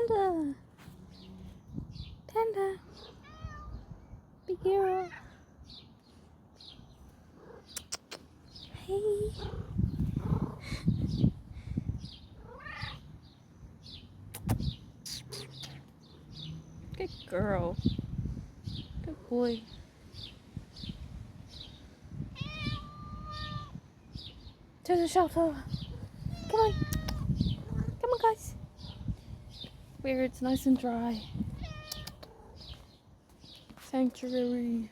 Panda. Panda. Big girl. Hey. Good girl. Good boy. To the shelter. Come on. Come on, guys. Where it's nice and dry. Sanctuary.